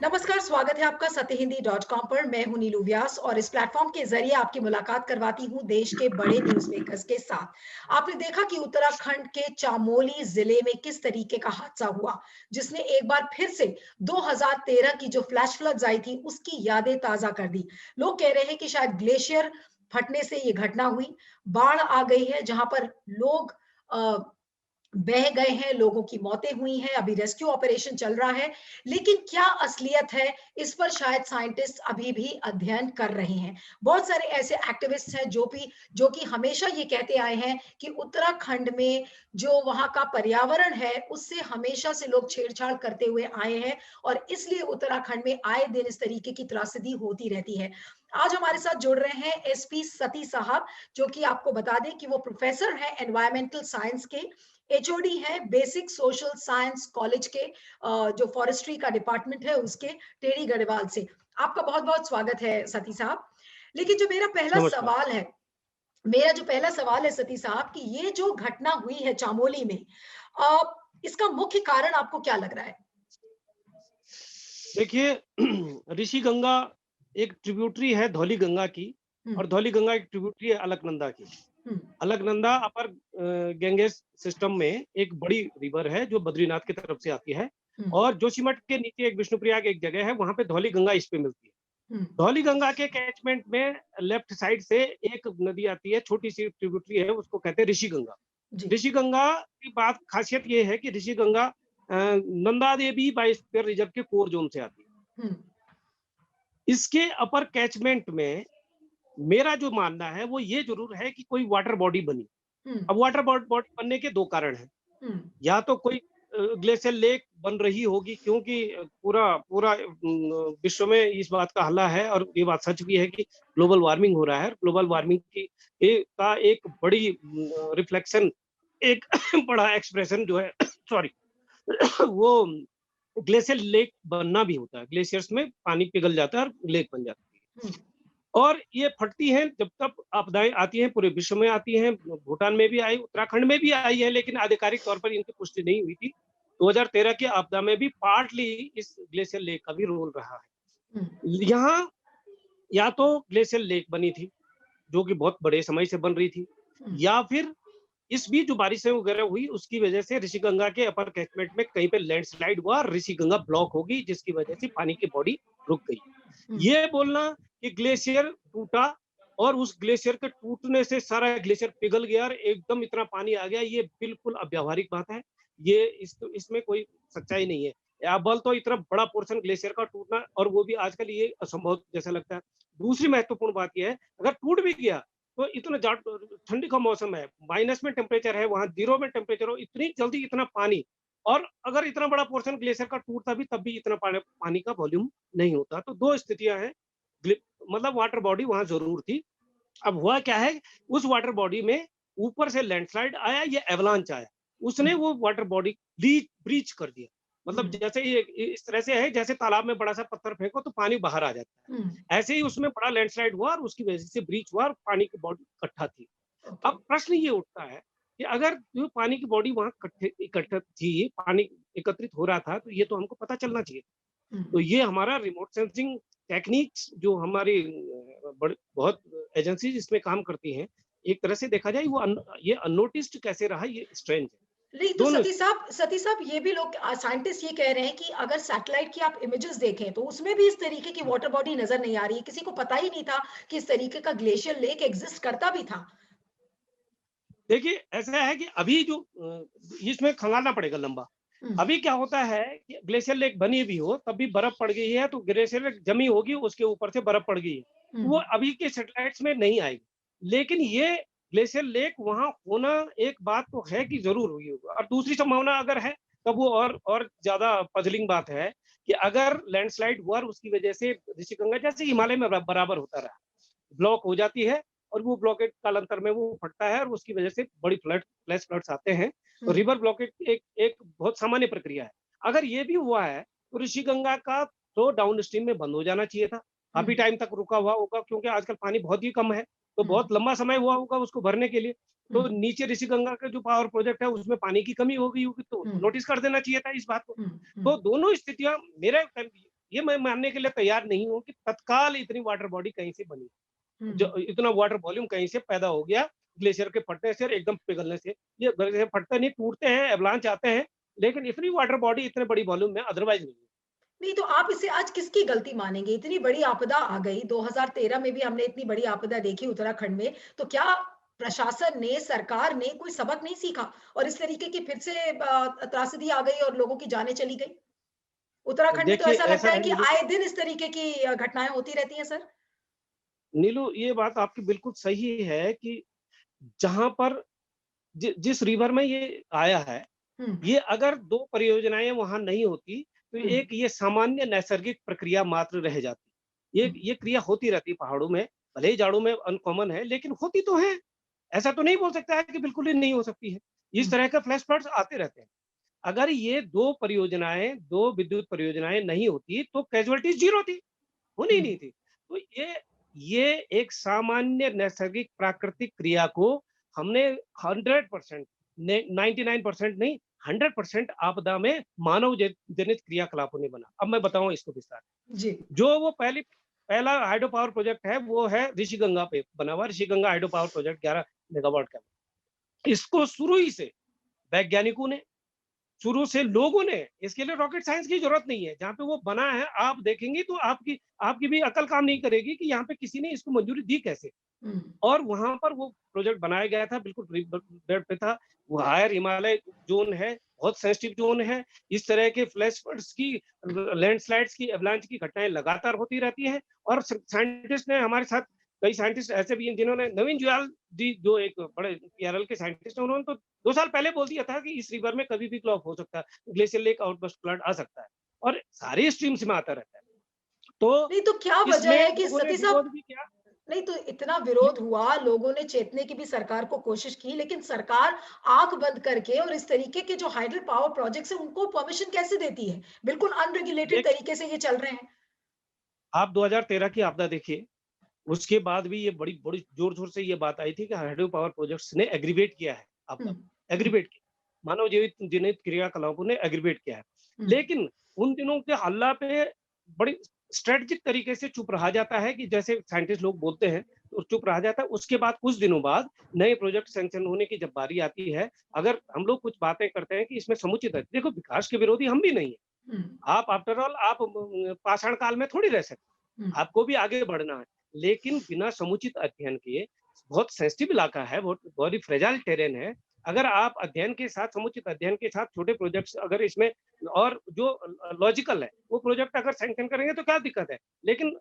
नमस्कार, स्वागत है आपका सत्यहिंदी.com पर। मैं हूं नीलू व्यास और इस प्लेटफॉर्म के जरिए आपकी मुलाकात करवाती हूं देश के बड़े न्यूज मेकर्स के साथ। आपने देखा कि उत्तराखंड के चामोली जिले में किस तरीके का हादसा हुआ, जिसने एक बार फिर से 2013 की जो फ्लैश फ्लड्स आई थी उसकी यादें ताजा कर दी। लोग कह रहे हैं कि शायद ग्लेशियर फटने से ये घटना हुई। बाढ़ आ गई है जहां पर लोग बह गए हैं, लोगों की मौतें हुई हैं, अभी रेस्क्यू ऑपरेशन चल रहा है। लेकिन क्या असलियत है, इस पर शायद साइंटिस्ट अभी भी अध्ययन कर रहे हैं। बहुत सारे ऐसे एक्टिविस्ट हैं जो कि हमेशा ये कहते आए हैं कि उत्तराखंड में जो वहाँ का पर्यावरण है, उससे हमेशा से लोग छेड़छाड़ करते हुए आए हैं और इसलिए उत्तराखंड में आए दिन इस तरीके की त्रासदी होती रहती है। आज हमारे साथ जुड़ रहे हैं एसपी सती साहब, जो कि आपको बता दें कि वो प्रोफेसर हैं एनवायरमेंटल साइंस के, एचओडी है बेसिक सोशल साइंस कॉलेज के, जो फॉरेस्ट्री का डिपार्टमेंट है उसके, टेरी गढ़वाल से। आपका बहुत बहुत स्वागत है सती साहब। लेकिन जो नमस्कार। मेरा जो पहला सवाल है सती साहब, कि ये जो घटना हुई है चामोली में, अ, इसका मुख्य कारण आपको क्या लग रहा है? देखिए ऋषि गंगा एक ट्रिब्यूटरी है धौली गंगा की हम्म। और धौली गंगा एक ट्रिब्यूटरी है अलकनंदा की। हम्म। अलकनंदा अपर गैंजेस सिस्टम में एक बड़ी रिवर है जो बद्रीनाथ की तरफ से आती है हम्म। और जोशीमठ के नीचे एक विष्णुप्रयाग एक जगह है, वहाँ पे धौली गंगा इस पे मिलती है। हम्म। धौली गंगा के कैचमेंट में लेफ्ट साइड से एक नदी आती है, छोटी-सी ट्रिब्यूटरी है, उसको कहते हैं ऋषि गंगा। जी। ऋषि गंगा की बात खासियत ये है कि ऋषि गंगा नंदा देवी बायोस्फीयर रिजर्व के कोर जोन से आती है। हम्म। इसके अपर कैचमेंट में मेरा जो मानना है वो ये ज़रूर है कि कोई वाटर बॉडी बनी। हम्म। अब वाटर बॉडी बनने के 2 कारण हैं। हम्म। या तो कोई ग्लेशियर लेक बन रही होगी क्योंकि पूरा पूरा विश्व में इस बात का हल्ला है और ये बात सच भी है कि ग्लोबल वार्मिंग हो रहा है। ग्लोबल वार्मिंग की एक बड़ी रिफ्लेक्शन, एक बड़ा एक्सप्रेशन जो है सॉरी वो ग्लेशियर लेक बनना भी होता है। ग्लेशियर्स में पानी पिघल जाता है और लेक बन जाती है। हम्म। और ये फटती हैं जब तक आपदाएँ आती हैं, पूरे विश्व में आती हैं, भूटान में भी आई, उत्तराखंड में भी आई है, लेकिन आधिकारिक तौर पर इनकी पुष्टि नहीं हुई थी। 2013 की आपदा में भी पार्टली इस ग्लेशियर लेक का भी रोल रहा हम्म। है। यहाँ या तो ग्लेशियर लेक बनी थी, जो कि बहुत बड़े समय से बन रही थी, हम्म। या फिर इस बीच जो बारिशें वगैरह हुई, उसकी वजह से ऋषिगंगा के अपर कैचमेंट में कहीं पे लैंडस्लाइड हुआ और ऋषिगंगा ब्लॉक हो गई, जिसकी वजह से पानी की बॉडी रुक गई। हम्म। ये बोलना कि ग्लेशियर टूटा और उस ग्लेशियर के टूटने से सारा ग्लेशियर पिघल गया और एकदम इतना पानी आ गया, ये बिल्कुल अव्यावहारिक बात है। ये इसमें कोई सच्चाई नहीं है। या बल तो इतना बड़ा पोर्शन ग्लेशियर का टूटना, और वो भी आजकल ये असंभव जैसा लगता है। दूसरी महत्वपूर्ण बात ये है, अगर टूट भी गया तो इतना ठंडी का मौसम है, माइनस में टेम्परेचर है, वहाँ जीरो में टेम्परेचर हो, इतनी जल्दी इतना पानी, और अगर इतना बड़ा पोर्शन ग्लेशियर का टूटता भी तब भी इतना पानी का वॉल्यूम नहीं होता। तो दो स्थितियां हैं। मतलब वाटर बॉडी वहां जरूर थी। अब हुआ क्या है, उस वाटर बॉडी में ऊपर से लैंडस्लाइड आया या एवलांच आया, उसने हम्म। वो वाटर बॉडी ब्रीच कर दिया। मतलब हम्म। जैसे ये इस तरह से है जैसे तालाब में बड़ा सा पत्थर फेंको तो पानी बाहर आ जाता हम्म। है, ऐसे ही उसमें बड़ा लैंडस्लाइड हुआ और उसकी वजह से ब्रीच हुआ और पानी की बॉडी इकट्ठा थी। ओके। अब प्रश्न ये उठता है कि अगर जो पानी की बॉडी वहां इकट्ठा थी, पानी एकत्रित हो रहा था, तो ये तो हमको पता चलना चाहिए। हम्म। तो ये हमारा रिमोट सेंसिंग टेक्निक्स जो हमारी बहुत एजेंसीज इसमें काम करती हैं, एक तरह से देखा जाए वो ये अननोटिस्ड कैसे रहा, ये स्ट्रेंज है। नहीं तो दोनों सती साहब ये भी लोग साइंटिस्ट ये कह रहे हैं कि अगर सैटेलाइट की आप इमेजेस देखें तो उसमें भी इस तरीके की वाटर बॉडी नजर नहीं आ रही है। किसी को पता ही नहीं था कि इस तरीके का ग्लेशियर लेक एग्जिस्ट करता भी था। देखिए ऐसा है कि अभी जो इसमें खंगालना पड़ेगा लंबा। हम्म। अभी क्या होता है कि ग्लेशियर लेक बनी भी हो तब भी बर्फ पड़ गई है, तो ग्लेशियर लेक जमी होगी, उसके ऊपर से बर्फ पड़ गई है, तो वो हम्म। अभी के सैटेलाइट्स में नहीं आएगी। लेकिन ये ग्लेशियर लेक वहां होना एक बात तो है कि जरूर हुई होगी, और दूसरी संभावना अगर है तब वो और ज्यादा पजलिंग बात है कि अगर लैंडस्लाइड हुआ और उसकी वजह से ऋषिगंगा जैसे हिमालय में बराबर होता रहा, ब्लॉक हो जाती है और वो ब्लॉकेज कालांतर में वो फटता है और उसकी वजह से बड़ी फ्लैश फ्लड्स आते हैं। तो हम्म। रिवर ब्लॉकेज एक एक बहुत सामान्य प्रक्रिया है। अगर ये भी हुआ है तो ऋषिगंगा का फ्लो डाउन स्ट्रीम में बंद हो जाना चाहिए था। काफी हम्म। टाइम तक रुका हुआ होगा क्योंकि आजकल पानी बहुत ही कम है, तो हम्म। बहुत लंबा समय हुआ होगा उसको भरने के लिए। तो हम्म। नीचे ऋषिगंगा का जो पावर प्रोजेक्ट है उसमें पानी की कमी हो गई होगी, तो हम्म। नोटिस कर देना चाहिए था इस बात को। हम्म। तो हम्म। दोनों स्थितियां मेरे ये मैं मानने के लिए तैयार नहीं हूँ कि तत्काल इतनी वाटर बॉडी कहीं से बनी, जो हम्म। इतना वाटर वॉल्यूम कहीं से पैदा हो गया ग्लेशियर के फटने से और एकदम पिघलने से। ये ग्लेशियर फटते नहीं, टूटते हैं, एवलांच आते हैं, लेकिन इतनी वाटर बॉडी इतने बड़ी वॉल्यूम में अदरवाइज नहीं है। नहीं तो आप इसे आज किसकी गलती मानेंगे? इतनी बड़ी आपदा आ गई, 2013 में भी हमने इतनी बड़ी आपदा देखी उत्तराखंड में, तो क्या प्रशासन ने, सरकार ने कोई सबक नहीं सीखा और इस तरीके की फिर से त्रासदी आ गई और लोगों की जानें चली गई? उत्तराखंड में तो देखिए ऐसा ऐसा लगता है है कि नीलू, आए दिन इस तरीके की घटनाएँ होती रहती हैं सर। नीलू ये बात आपकी बिल्कुल सही है कि जहां पर जिस रिवर में ये आया है, हुँ, ये अगर दो परियोजनाएं वहां नहीं होती तो हुँ, एक ये सामान्य नैसर्गिक प्रक्रिया मात्र रह जाती। हुँ, ये क्रिया होती रहती है पहाड़ों में, भले ही जाड़ों में अनकॉमन है लेकिन होती तो है। ऐसा तो नहीं बोल सकता है कि बिल्कुल ही नहीं हो सकती है। हुँ, इस तरह के फ्लैश फ्लड्स आते रहते हैं। अगर ये दो विद्युत परियोजनाएं नहीं होती तो कैजुअलिटी जीरो थी, होनी ही हुँ, नहीं थी। तो ये एक सामान्य नैसर्गिक प्राकृतिक क्रिया को हमने 100% 99% नहीं, 100% आपदा में मानव जनित क्रियाकलापों ने बना। अब मैं बताऊं इसको विस्तार जी। से। जो वो पहला हाइड्रो पावर प्रोजेक्ट है वो है ऋषिगंगा पे बना हुआ, Rishiganga hydro power project 11 megawatt का। इसको शुरू ही से वैज्ञानिकों ने, शुरू से लोगों ने, इसके लिए रॉकेट साइंस की जरूरत नहीं है। जहाँ पे वो बना है आप देखेंगे तो आपकी आपकी भी अकल काम नहीं करेगी कि यहाँ पे किसी ने इसको मंजूरी दी कैसे। हुँ, और वहां पर वो प्रोजेक्ट बनाया गया था, बिल्कुल बेड पे था। वो हायर हिमालय जोन है, बहुत सेंसिटिव जोन है। इस तरह के फ्लैश फ्लड्स की, लैंडस्लाइड्स की, एवलांच की घटनाएं लगातार होती रहती हैं। और साइंटिस्ट ने हमारे साथ, कई साइंटिस्ट ऐसे भी हैं जिन्होंने, नवीन जुयाल जी जो एक बड़े पीआरएल के साइंटिस्ट हैं, उन्होंने तो 2 साल पहले बोल दिया था कि इस रिवर में कभी भी फ्लड हो सकता है, ग्लेशियर लेक आउटबर्स्ट फ्लड आ सकता है और सारे स्ट्रीम्स में आता रहता है। तो नहीं तो क्या वजह इसमें है कि लोगों ने सती साहब, विरोध भी किया। नहीं तो इतना विरोध हुआ, लोगों ने चेतने की भी सरकार को कोशिश की, लेकिन सरकार आँख बंद करके और इस तरीके के जो हाइडल पावर प्रोजेक्ट्स हैं, उनको परमिशन कैसे देती है? बिल्कुल अनरेगुलेटेड देख, तरीके से ये चल रहे हैं। आप 2013 की आपदा देखिए, उसके बाद भी ये बड़ी बड़ी जोर-शोर से ये बात आई थी कि हाइड्रो पावर प्रोजेक्ट्स ने एग्रीवेट किया है हुँ, आपदा को, हुँ, एग्रीवेट किया। मानव जीवित जनित क्रियाकलापों ने एग्रीवेट किया है। हुँ, लेकिन उन दिनों के हल्ला पे बड़ी स्ट्रैटेजिक तरीके से चुप रहा जाता है कि जैसे साइंटिस्ट लोग बोलते हैं, तो चुप रहा जाता है। उसके बाद कुछ दिनों बाद नए प्रोजेक्ट सैंक्शन होने की जब बारी आती है, अगर हम लोग कुछ बातें करते हैं कि इसमें समुचित है, देखो विकास के विरोधी हम भी नहीं है। हुँ, आप आफ्टर ऑल आप पाषाण काल में थोड़ी रह सकते, हुँ, आपको भी आगे बढ़ना है। लेकिन बिना समुचित अध्ययन के, बहुत सेंसिटिव इलाका है, बहुत बहुत ही फ्रेजाइल टेरेन है। अगर आप अध्ययन के साथ, समुचित अध्ययन के साथ छोटे प्रोजेक्ट्स अगर इसमें, और जो लॉजिकल है वो प्रोजेक्ट अगर सैंक्शन करेंगे तो क्या दिक्कत है। लेकिन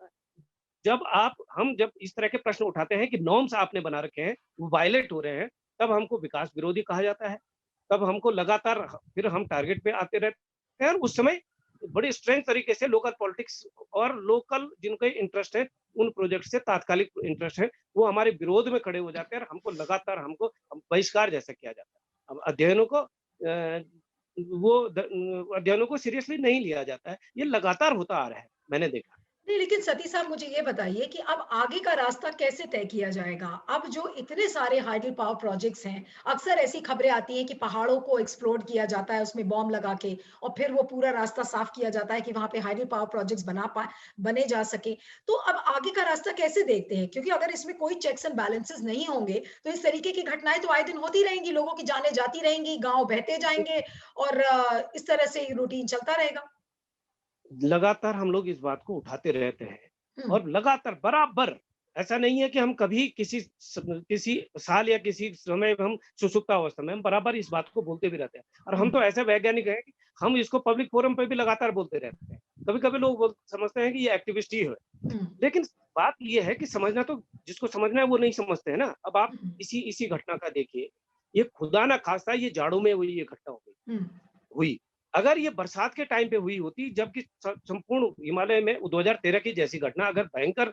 जब इस तरह के प्रश्न उठाते हैं कि नॉर्म्स आपने बना रखे हैं वो वायलेट हो रहे हैं, तब हमको विकास विरोधी कहा जाता है। तब हमको लगातार फिर हम टारगेट पे आते रहते हैं। और उस समय बड़ी स्ट्रेंथ तरीके से लोकल पॉलिटिक्स और लोकल जिनके इंटरेस्ट है, उन प्रोजेक्ट से तात्कालिक इंटरेस्ट है, वो हमारे विरोध में खड़े हो जाते हैं और हमको लगातार बहिष्कार जैसा किया जाता है। अब अध्ययनों को सीरियसली नहीं लिया जाता है। ये लगातार होता आ रहा है, मैंने देखा। नहीं, लेकिन सती साहब मुझे ये बताइए कि अब आगे का रास्ता कैसे तय किया जाएगा? अब जो इतने सारे हाइडल पावर प्रोजेक्ट्स हैं, अक्सर ऐसी खबरें आती हैं कि पहाड़ों को एक्सप्लोड किया जाता है, उसमें बॉम्ब लगा के और फिर वो पूरा रास्ता साफ किया जाता है कि वहाँ पे हाइडल पावर प्रोजेक्ट्स बने जा सकें। तो अब आगे का रास्ता कैसे देखते हैं? क्योंकि अगर इसमें कोई चेक्स एंड बैलेंसेस नहीं होंगे, तो इस तरीके की घटनाएँ तो आए दिन होती रहेंगी, लोगों की जानें जाती रहेंगी, गाँव बहते जाएँगे और इस तरह से रूटीन चलता रहेगा। लगातार हम लोग इस बात को उठाते रहते हैं हुँ, और लगातार बराबर, ऐसा नहीं है कि हम कभी किसी साल या किसी समय में हम सुसुप्त अवस्था में, हम बराबर इस बात को बोलते भी रहते हैं। और हुँ, हम तो ऐसे वैज्ञानिक हैं कि हम इसको पब्लिक फोरम पे भी लगातार बोलते रहते हैं। कभी कभी लोग समझते हैं कि ये एक्टिविस्ट ही है, हुँ, लेकिन बात ये है कि समझना तो, जिसको समझना है वो नहीं समझते हैं ना। अब आप हुँ, इसी इसी घटना का देखिए, ये खुदा ना खास्ता ये जाड़ों में हुई, ये घटना हो गई हुँ, हुई। अगर ये बरसात के टाइम पे हुई होती, जबकि संपूर्ण हिमालय में 2013 की जैसी घटना अगर भयंकर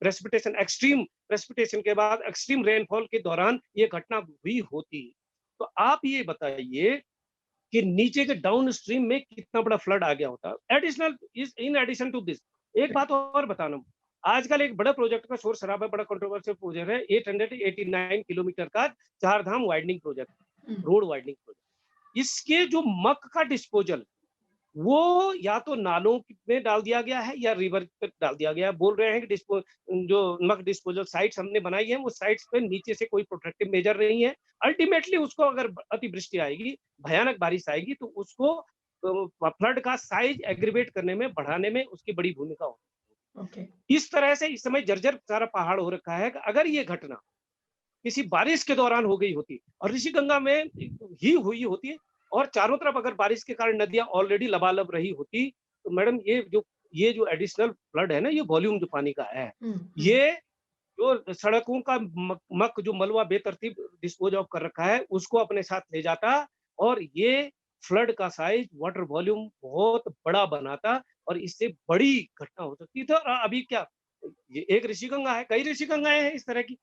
प्रेसिपिटेशन, एक्सट्रीम प्रेसिपिटेशन के बाद एक्सट्रीम रेनफॉल के दौरान ये घटना हुई होती, तो आप ये बताइए कि नीचे के डाउन स्ट्रीम में कितना बड़ा फ्लड आ गया होता। Additional is in addition to this, एक बात और बताना, आजकल एक बड़ा प्रोजेक्ट का शोर शराबा, बड़ा कंट्रोवर्शियल प्रोजेक्ट है, 889 किलोमीटर का चार धाम वाइडनिंग प्रोजेक्ट, हुँ, रोड वाइडनिंग प्रोजेक्ट। इसके जो मक का डिस्पोजल, वो या तो नालों में डाल दिया गया है या रिवर पे डाल दिया गया है। बोल रहे हैं कि जो नमक डिस्पोजल साइट्स हमने बनाई है, वो साइट्स पे नीचे से कोई प्रोटेक्टिव मेजर नहीं है। अल्टीमेटली उसको अगर अतिवृष्टि आएगी, भयानक बारिश आएगी, तो उसको फ्लड का साइज एग्रीवेट करने में, बढ़ाने में उसकी बड़ी भूमिका हो। ओके। इस तरह से इस समय जर्जर सारा पहाड़ हो रखा है कि अगर ये घटना किसी बारिश के दौरान हो गई होती और ऋषिगंगा में ही हुई होती और चारों तरफ अगर बारिश के कारण नदियां ऑलरेडी लबालब रही होती, तो मैडम ये जो एडिशनल फ्लड है ना, ये वॉल्यूम जो पानी का है, ये जो सड़कों का मक जो मलबा बेतरतीब डिस्पोज ऑफ कर रखा है, उसको अपने साथ ले जाता और ये फ्लड का साइज, वाटर वॉल्यूम बहुत बड़ा बनाता और इससे बड़ी घटना हो सकती थी। और अभी क्या, ये एक ऋषिगंगा है, कई ऋषिगंगाएं हैं इस तरह की।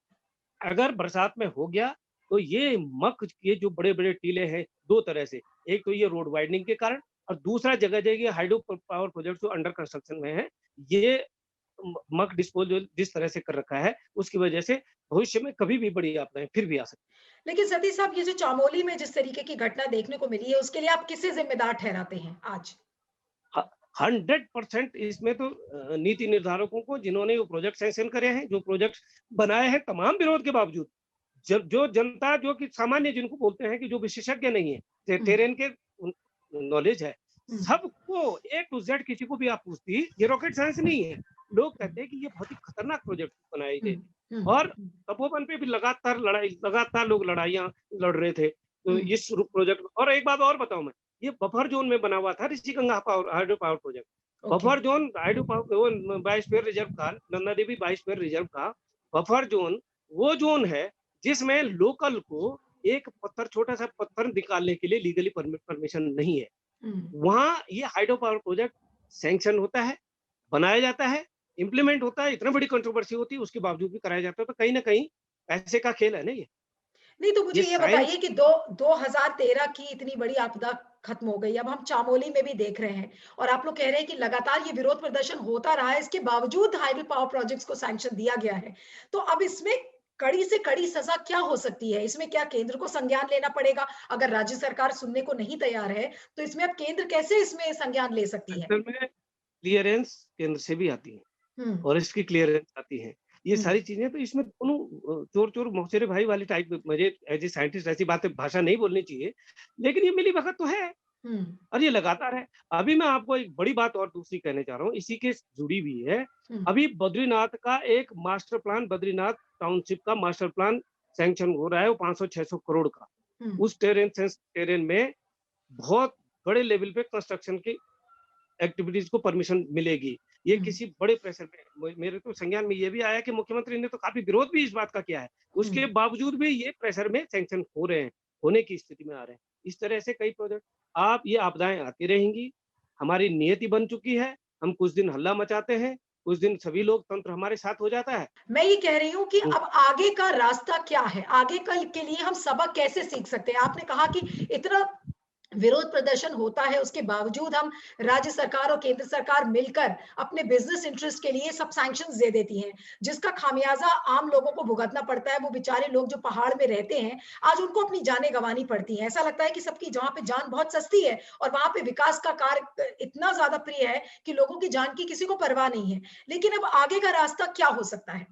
अगर बरसात में हो गया तो ये मक के जो बड़े-बड़े टीले हैं 2 तरह से, एक तो ये रोड वाइडनिंग के कारण और दूसरा जगह-जगह हाइड्रो पावर प्रोजेक्ट जो अंडर कंस्ट्रक्शन में है, ये मक डिस्पोजल जिस तरह से कर रखा है, उसकी वजह से भविष्य में कभी भी बड़ी आपदाएँ फिर भी आ सकती लेकिन सतीश साहब, ये जो चामोली में जिस तरीके की घटना देखने को मिली है, उसके लिए आप किसे जिम्मेदार ठहराते हैं आज? हैं। 100% इसमें तो नीति निर्धारकों को, जिन्होंने वो प्रोजेक्ट सैंक्शन करे हैं, जो प्रोजेक्ट बनाए हैं तमाम विरोध के बावजूद। जब जो जनता, जो कि सामान्य जिनको बोलते हैं कि जो विशेषज्ञ नहीं है, हुँ, टेरेन के नॉलेज है, हुँ, सबको ए टू जेड किसी को भी आप पूछती, ये रॉकेट साइंस नहीं है। लोग हुँ, कहते हैं कि ये बहुत ही खतरनाक प्रोजेक्ट बनाए हुँ, गए थे हुँ, और हुँ, तपोवन पे भी लगातार लोग लड़ाइयाँ लड़ रहे थे। तो हुँ, इस प्रोजेक्ट, और एक बात और बताऊँ मैं, ये बफर ज़ोन में बना हुआ था Rishiganga hydro power project. Okay. Buffer zone hydro power वो बायोस्फीयर रिजर्व का, नंदा देवी बायोस्फीयर रिजर्व का बफर ज़ोन वो ज़ोन है जिसमें लोकल को एक पत्थर, छोटा-सा पत्थर निकालने के लिए लीगली परमिशन नहीं है। हुँ। वहाँ ये हाइड्रो पावर प्रोजेक्ट सैंक्शन होता है, बनाया जाता है, इम्प्लीमेंट होता है, इतना बड़ी कंट्रोवर्सी होती है, उसके बावजूद भी कराया जाता है, तो कहीं न कहीं पैसे का खेल है ना ये। नहीं, तो मुझे ये ये बताइए साइंस कि दो 2013 की इतनी बड़ी आपदा खत्म हो गई, अब हम चामोली में भी देख रहे हैं और आप लोग कह रहे हैं कि लगातार ये विरोध प्रदर्शन होता रहा है, इसके बावजूद हाइडल पावर प्रोजेक्ट्स को सैंक्शन दिया गया है। तो अब इसमें कड़ी से कड़ी सज़ा क्या हो सकती है? इसमें क्या केंद्र को संज्ञान लेना पड़ेगा? अगर राज्य सरकार सुनने को नहीं तैयार है, तो इसमें अब केंद्र कैसे इसमें संज्ञान ले सकती है? असल में क्लीयरेंस केंद्र से भी आती है हुँ, और इसकी क्लीयरेंस आती है। ये हुँ, सारी चीज़ें तो इसमें दोनों चोर-चोर मौसेरे भाई वाली टाइप, मुझे एज़ ए साइंटिस्ट ऐसी बातें, भाषा नहीं बोलनी चाहिए, लेकिन ये मिली-भगत तो है। हुँ, और ये लगातार है। अभी मैं आपको एक बड़ी बात और दूसरी कहना चाह रहा हूँ, इसी के जुड़ी हुई है। हुँ, अभी बद्रीनाथ का एक मास्टर प्लान, बद्रीनाथ टाउनशिप का मास्टर प्लान सैंक्शन हो रहा है, वो 500-600 करोड़ का। हुँ, उस टेरेन में बहुत बड़े लेवल पे कंस्ट्रक्शन की एक्टिविटीज़ को परमिशन मिलेगी। ये हुँ, किसी बड़े प्रेशर में, मेरे तो संज्ञान में ये भी आया कि मुख्यमंत्री ने तो काफ़ी विरोध भी इस बात का किया है। हुँ। उसके बावजूद भी ये प्रेशर में सैंक्शन हो रहे हैं, होने की स्थिति में आ रहे हैं। इस तरह से कई प्रोजेक्ट, आप ये आपदाएँ आती रहेंगी, हमारी नियति बन चुकी है, हम कुछ दिन हल्ला मचाते हैं, कुछ दिन सभी लोग तंत्र हमारे साथ हो जाता है। मैं ये कह रही हूँ कि हुँ, अब आगे का रास्ता क्या है? आगे कल के लिए हम सबक कैसे सीख सकते हैं? आपने कहा कि इतना विरोध प्रदर्शन होता है, उसके बावजूद हम राज्य सरकार और केंद्र सरकार मिलकर अपने बिज़नेस इंटरेस्ट के लिए सब सैंक्शंस दे देती हैं, जिसका खामियाज़ा आम लोगों को भुगतना पड़ता है। वो बेचारे लोग जो पहाड़ में रहते हैं, आज उनको अपनी जानें गँवानी पड़ती हैं। ऐसा लगता है कि सबकी जहाँ पे जान बहुत सस्ती है और वहाँ पे विकास का कार्य इतना ज़्यादा प्रिय है कि लोगों की जान की किसी को परवाह नहीं है। लेकिन अब आगे का रास्ता क्या हो सकता है?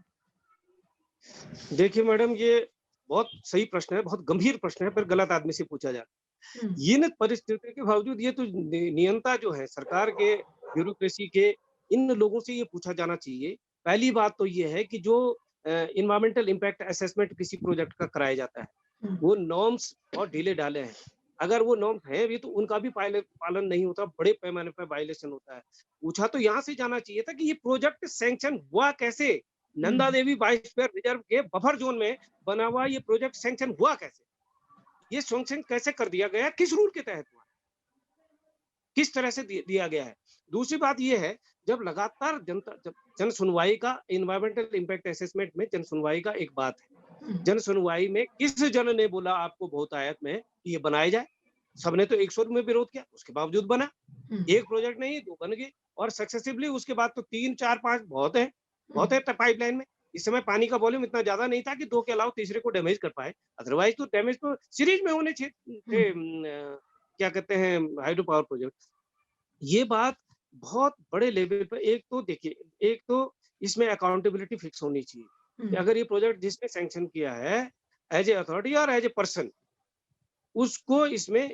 देखिए मैडम, ये बहुत सही प्रश्न है, बहुत गंभीर प्रश्न है, पर गलत आदमी से पूछा जाता हुँ, है। इन परिस्थितियों के बावजूद ये तो नियंता जो है सरकार के, ब्यूरोक्रेसी के, इन लोगों से ये पूछा जाना चाहिए। पहली बात तो ये है कि जो एनवायरमेंटल इम्पैक्ट असेसमेंट किसी प्रोजेक्ट का कराया जाता है, हुँ, वो नॉर्म्स और ढीले ढाले हैं। अगर वो नॉर्म्स हैं भी तो उनका भी पालन नहीं होता, बड़े पैमाने पर वायलेशन होता है। पूछा तो यहाँ से जाना चाहिए था कि ये प्रोजेक्ट सैंक्शन हुआ कैसे? हुँ, नंदा देवी बायोस्फीयर रिजर्व के बफर जोन में बना हुआ ये प्रोजेक्ट सैंक्शन हुआ कैसे? ये सैंक्शन कैसे कर दिया गया? किस रूल के तहत हुआ? किस तरह से दिया गया है? दूसरी बात ये है, जब लगातार जब जन सुनवाई का, एनवायरमेंटल इम्पैक्ट असेसमेंट में जन सुनवाई का एक बात है। हुँ, जन सुनवाई में किस जन ने बोला आपको बहुतायत में कि ये बनाया जाए? सबने तो एक सुर में विरोध किया, उसके बावजूद बना। हुँ, एक प्रोजेक्ट नहीं, 2 बन गए और सक्सेसिवली उसके बाद तो 3, 4, 5 हुँ, बहुत है पाइपलाइन में। इस समय पानी का वॉल्यूम इतना ज़्यादा नहीं था कि 2 के अलावा तीसरे को डैमेज कर पाए। अदरवाइज़ तो डैमेज तो सीरीज़ में होने हुँ, क्या कहते हैं, हाइड्रो पावर प्रोजेक्ट। ये बात बहुत बड़े लेवल पे, एक तो देखिए, एक तो इसमें अकाउंटेबिलिटी फिक्स होनी चाहिए कि हम्म, अगर ये प्रोजेक्ट जिसने सैंक्शन किया है एज ए अथॉरिटी और एज ए पर्सन, उसको इसमें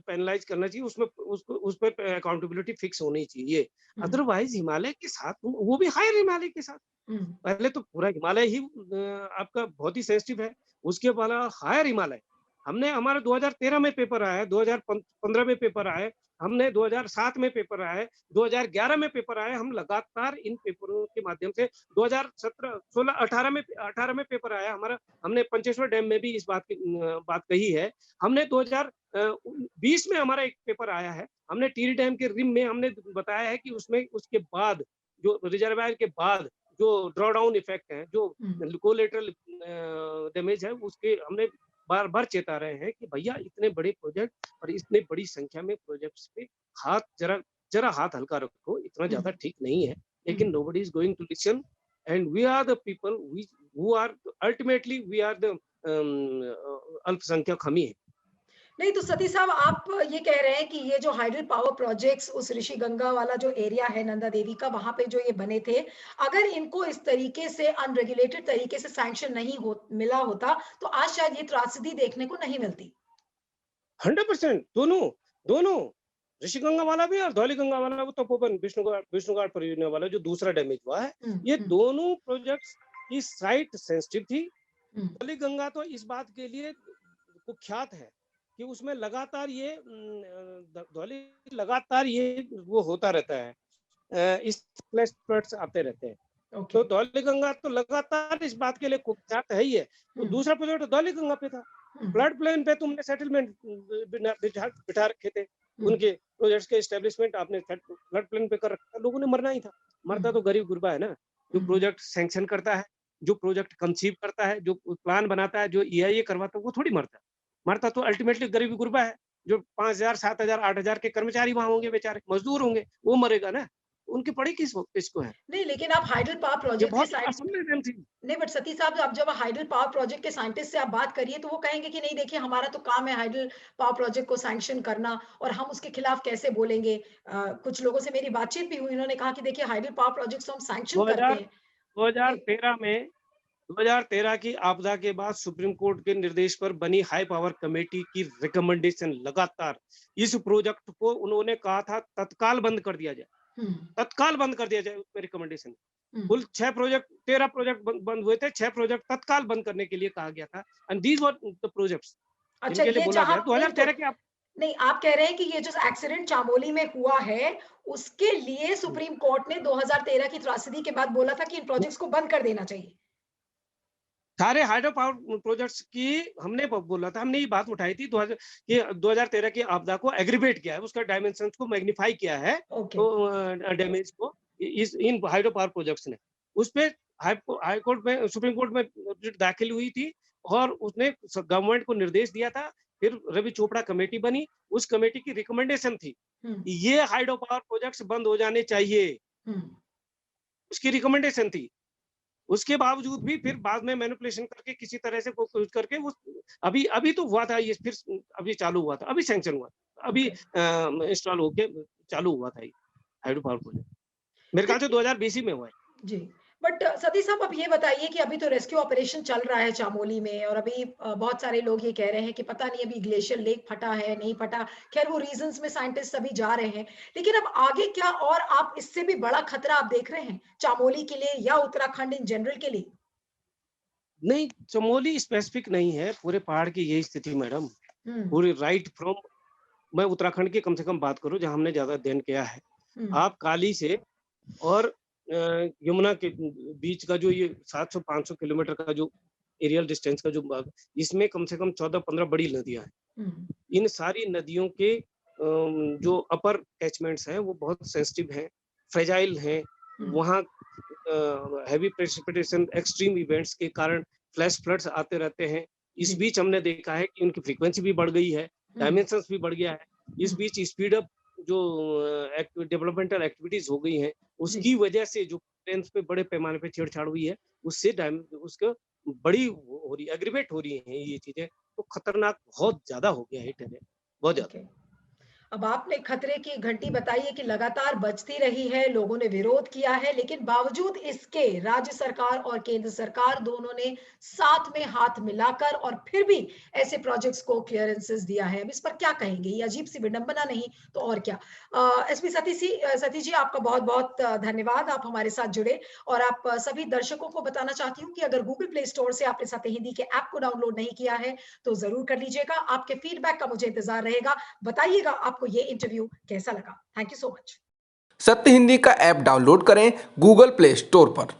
पेनलाइज करना चाहिए, उसमें उसको उस पर अकाउंटेबिलिटी फिक्स होनी चाहिए। हम्म, अदरवाइज हिमालय के साथ, वो भी हायर हिमालय के साथ, हम्म, पहले तो पूरा हिमालय ही आपका बहुत ही सेंसिटिव है, उसके बाद हायर हिमालय। हमने हमारा 2013 में पेपर आया है, 2015 में पेपर आया, हमने 2007 में पेपर आया है, 2011 में पेपर आया, हम लगातार इन पेपरों के माध्यम से 2017, 16, 18 में पेपर आया हमारा, हमने पंचेश्वर डैम में भी इस बात कही है। हमने 2020 में हमारा एक पेपर आया है, हमने टिहरी डैम के रिम में हमने बताया है कि उसमें उसके बाद जो रिजर्वायर के बाद जो ड्रॉ डाउन इफेक्ट है, जो हम्म, कोलेटरल डैमेज है, उसके हमने बार बार चेता रहे हैं कि भैया इतने बड़े प्रोजेक्ट और इतने बड़ी संख्या में प्रोजेक्ट्स पे हाथ जरा जरा हाथ हल्का रखो, इतना ज्यादा हम्म, ठीक नहीं है। लेकिन hmm. Nobody is going to listen, and we are the people who are ultimately we are the अल्पसंख्यक हम ही है। नहीं तो सतीश साहब आप ये कह रहे हैं कि ये जो हाइडल पावर प्रोजेक्ट्स उस ऋषि गंगा वाला जो एरिया है नंदा देवी का वहां पे जो ये बने थे, अगर इनको इस तरीके से अनरेगुलेटेड तरीके से सैंक्शन नहीं मिला होता तो आज शायद ये त्रासदी देखने को नहीं मिलती। 100% दोनों, दोनों, ऋषिगंगा वाला भी और धौलीगंगा वाला, वो तपोवन विष्णुघाट परियोजना वाला जो दूसरा डैमेज हुआ है, हम्म, ये हम्म, दोनों प्रोजेक्ट्स की साइट सेंसिटिव थी। हम्म, धौलीगंगा तो इस बात के लिए कुख्यात है कि उसमें लगातार ये धौली लगातार ये वो होता रहता है, इस फ्लड्स आते रहते हैं। ओके। तो धौलीगंगा तो लगातार इस बात के लिए कुख्यात है ही है। तो हम्म, दूसरा प्रोजेक्ट धौलीगंगा पे था, हम्म, फ्लड प्लेन पे तुमने सेटलमेंट बिठा बिठा रखे थे, हम्म, उनके प्रोजेक्ट्स के एस्टेब्लिशमेंट आपने फ्लड प्लेन पे कर रखा था, लोगों ने मरना ही था। मरता हम्म, तो गरीब गुरबा है ना, जो हम्म, प्रोजेक्ट सैंक्शन करता है, जो प्रोजेक्ट कंसीव करता है, जो प्लान बनाता है, जो ईआईए करवाता है, वो थोड़ी मरता है। मरता तो अल्टीमेटली गरीब गुरबा है, जो 5,000, 7,000, 8,000 के कर्मचारी वहां होंगे, बेचारे मजदूर होंगे, वो मरेगा ना। उनकी पड़ी किसको है। नहीं लेकिन आप हाइडल पावर ये प्रोजेक्ट के बहुत साइड असंवेदन थी। नहीं बट सतीश साहब आप जब हाइडल पावर प्रोजेक्ट के साइंटिस्ट से आप बात करिए तो वो कहेंगे कि नहीं देखिए हमारा तो काम है हाइडल पावर प्रोजेक्ट को सैंक्शन करना और हम उसके खिलाफ कैसे बोलेंगे। कुछ लोगों से मेरी बातचीत भी हुई उन्होंने कहा कि देखिए हाइडल पावर प्रोजेक्ट तो हम सैंक्शन करते 2000 हैं। ये 2013 में 2013 की आपदा के बाद सुप्रीम कोर्ट के निर्देश पर बनी हाई पावर कमेटी की रिकमेंडेशन लगातार इस प्रोजेक्ट को उन्होंने कहा था तत्काल बंद कर दिया जाए, हम्म, तत्काल बंद कर दिया जाए, उसमें रिकमेंडेशन। हम्म। कुल 6 प्रोजेक्ट, 13 प्रोजेक्ट बंद हुए थे, 6 प्रोजेक्ट तत्काल बंद करने के लिए कहा गया था, and these were the projects अच्छा जिनके लिए ये बोला जहां गया नहीं तो 2013 के। आप नहीं आप कह रहे हैं कि ये जो एक्सीडेंट चामोली में हुआ है उसके लिए सुप्रीम कोर्ट ने 2013 की त्रासदी के बाद बोला था कि इन प्रोजेक्ट्स को बंद कर देना चाहिए। सारे हाइड्रो पावर प्रोजेक्ट्स की हमने बोला था, हमने ये बात उठाई थी 2013 की आपदा को एग्रीवेट किया है, उसका डायमेंशन को मैग्नीफाई किया है, ओके। तो डैमेज को इस इन हाइड्रो पावर प्रोजेक्ट्स ने उस पे हाई कोर्ट में, सुप्रीम कोर्ट में रिट दाखिल हुई थी, और उसने गवर्नमेंट को निर्देश दिया था। फिर रवि चोपड़ा कमेटी बनी, उस कमेटी की रिकमेंडेशन थी हम्म, ये हाइड्रो पावर प्रोजेक्ट्स बंद हो जाने चाहिए, हम्म। उसकी रिकमेंडेशन थी। उसके बावजूद भी फिर बाद में मैनिपुलेशन करके किसी तरह से कुछ करके वो अभी अभी तो हुआ था ये, फिर अभी चालू हुआ था, अभी सैंक्शन हुआ था, अभी ओके। इंस्टॉल होके चालू हुआ था ये हाइड्रो पावर प्रोजेक्ट, मेरे ख्याल से 2020 ही में हुआ है। जी। बट सतीश साहब अब ये बताइए कि अभी तो रेस्क्यू ऑपरेशन चल रहा है चामोली में और अभी बहुत सारे लोग ये कह रहे हैं कि पता नहीं अभी ग्लेशियर लेक फटा है, नहीं फटा। ख़ैर वो रीज़न्स में साइंटिस्ट अभी जा रहे हैं। लेकिन अब आगे क्या और आप इससे भी बड़ा खतरा आप देख रहे हैं, चामोली के लिए या उत्तराखंड इन जनरल के लिए? नहीं, चमोली स्पेसिफिक नहीं है, पूरे पहाड़ की यही स्थिति मैडम, हुँ, पूरी राइट फ्रॉम, मैं उत्तराखंड की कम से कम बात करूं जहां हमने ज्यादा अध्ययन किया है। हुँ, आप काली से और यमुना के बीच का जो ये 700-500 किलोमीटर का जो एरियल डिस्टेंस का जो भाग, इसमें कम से कम 14-15 बड़ी नदियां हैं। हुँ, इन सारी नदियों के जो अपर कैचमेंट्स हैं वो बहुत सेंसिटिव हैं, फ्रेजाइल हैं। हुँ, वहाँ हैवी प्रेसिपिटेशन एक्सट्रीम इवेंट्स के कारण फ्लैश फ्लड्स आते रहते हैं। इस जी, बीच हमने देखा है कि उनकी फ्रीक्वेंसी भी बढ़ गई है, हुँ, डायमेंशंस भी बढ़ गया है। हुँ, इस बीच स्पीड अप जो डेवलपमेंटल एक्टिविटीज हो गई हैं, जी, उसकी वजह से जो ट्रेन पे बड़े पैमाने पे छेड़छाड़ हुई है, उससे उसको बड़ी हो रही, एग्रीवेट हो रही है ये चीजें, तो खतरनाक बहुत ज्यादा हो गया है, बहुत ज्यादा। ओके। अब आपने खतरे की घंटी बताई है कि लगातार बजती रही है, लोगों ने विरोध किया है, लेकिन बावजूद इसके राज्य सरकार और केंद्र सरकार दोनों ने साथ में हाथ मिलाकर और फिर भी ऐसे प्रोजेक्ट्स को क्लियरेंसेस दिया है। अब इस पर क्या कहेंगे? ये अजीब सी विडंबना नहीं तो और क्या? एसपी सतीश जी, आपका बहुत-बहुत धन्यवाद। आप हमारे साथ जुड़े और आप सभी दर्शकों को बताना चाहती हूँ कि अगर गूगल प्ले स्टोर से आपने सत्य हिंदी के ऐप को डाउनलोड नहीं किया है, तो ज़रूर कर लीजिएगा। आपके फीडबैक का मुझे इंतज़ार रहेगा। बताइएगा आपको ये इंटरव्यू कैसा लगा। Thank you so much. सत्य हिंदी का ऐप डाउनलोड करें गूगल प्ले स्टोर पर।